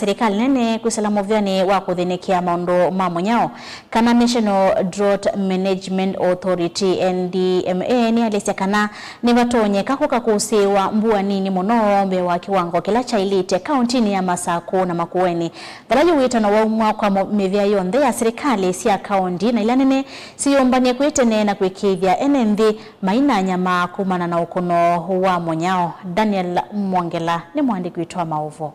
serikali nene kusala muvyani wa kuthinikia maundu mamunyao kana National Drought Management Authority NDMA ni alisia kana ni vatonyeka kukakusiwa mbua nini muno mbe wa kiwango kila cha Ilite kauntini ya Masaku na Makueni thalaji wita na waumwa kwa mevya yonthe ya serikali sia kaunti na ilanene siyombanie kwitene na kwikithia NNV maina nyama kumana na ukono wa munyao. Daniel Mwangela ni mwandiki witwa Mauvo.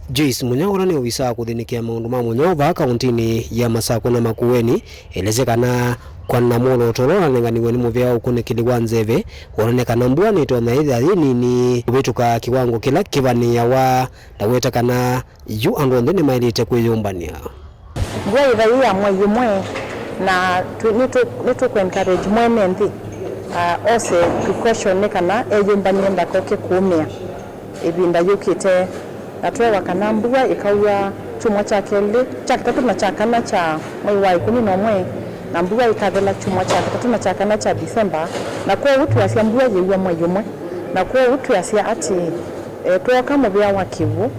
Joyce Munyao ni ofisa kuthinikia maundu ma munyao va kauntini ya Masaku na Makueni elezekana kwa namono tolona nenganiwe ni muvya ukunikiliwa nzeve onekana mbua ni tona itha nini ubituka kiwango kila kivania wa daweta kana yu andonde ni mailite kwiyumbania mbua itha ya mweyumwe na nitu ku encourage mwene nthi ose precaution kana eyumbanie ndako kikumia ibinda yukite na twewa kana mbua ikauya chumwa cha keli cha kitatu na cha kana cha mwezi wa 11 na mbua ikathela chumwa cha kitatu na cha kana cha Disemba na kwa utu asia mbua yewa mweyumwe na kwa utu asia ati twoka muvya wa Kivu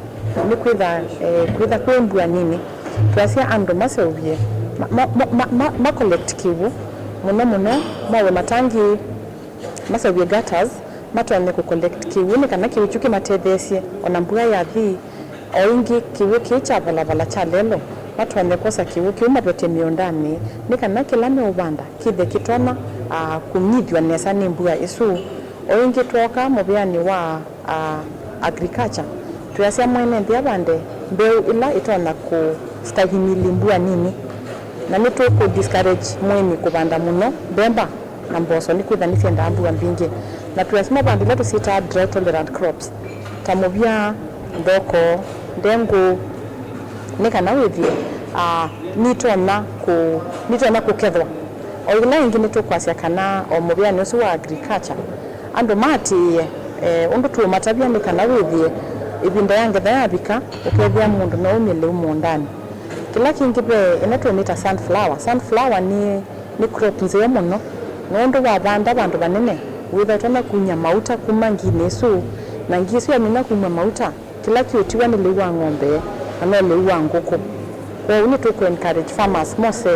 ni kwitha kwembua nini twasia ando masovye ma collect Kivu muno mawe matangi masovye gutters matwane ku collect Kivu ni kana Kivu chuki matethesie ona mbua ya thi oingi Kivu kicha vala cha lelo matwane kosa Kivu kiuma pete miondani ni kana kilame ubanda kithe kitona kumithwa nesa ni mbua isu oingi twoka mubyani wa agriculture tuyasia mwene ndia bande mbeu ila itona ku stahimili mbua nini na nitu ku discourage mweni kubanda muno bemba na mboso ni kwithanisia ndambua mbingi na tuyasima bandi letu sita drought tolerant crops tamubia ndoko ndengu nikana withie nitona kukethwa oila ingi nitu kwasia kana omubia ni usu wa agriculture ando mati undu tu matabia nikana withie ibinda yangetha yabika ukethia mundu na umile umundani kila kingi be inatumita sunflower ni crop nzeo muno nondo wa banda bandu banene withatona kunya mauta kuma nginesu na ngisu ya mina kunya mauta kila kiutiwa ni liwa ng'ombe na liwa nguku kwa uni tu ku encourage farmers mose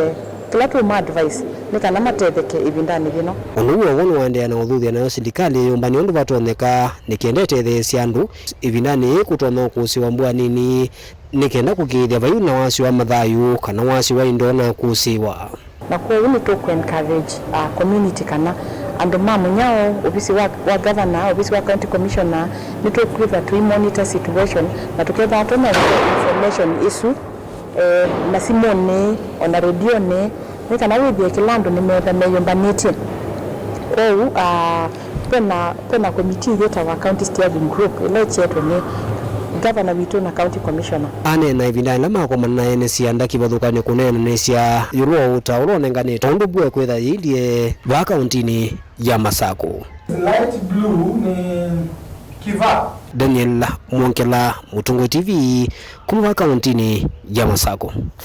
kila tu ma advice ni kana matetheke ibindani bino onuwo wono wandea na uthuthia nayo serikali yombani ondu batoneka nikiendete the siandu ibindani kutona kusiwa mbua nini nikenda kukithia vayu na wasi wa mathayu kana wasi wa indo na kusiwa na kwa uni tu ku encourage community kana ando mamunyao ofisi wa governor ofisi wa county commissioner nitu kwitha tu monitor situation na tuketha atona information isu na simone ona radio ne nikana withie kilando ni metha meyombanite pena committee yeta wa county steering group ile chetu ni governor witu na county commissioner ane na ibindani lama kwa manana ene sianda kibathukane kunena nesia yuruo utaulo nenganite undu bwe kwetha yidie wa kauntini ya Masaku. Light blue ni kiva. Daniel Mwangela, Mutungo TV, kuma kauntini ya Masaku.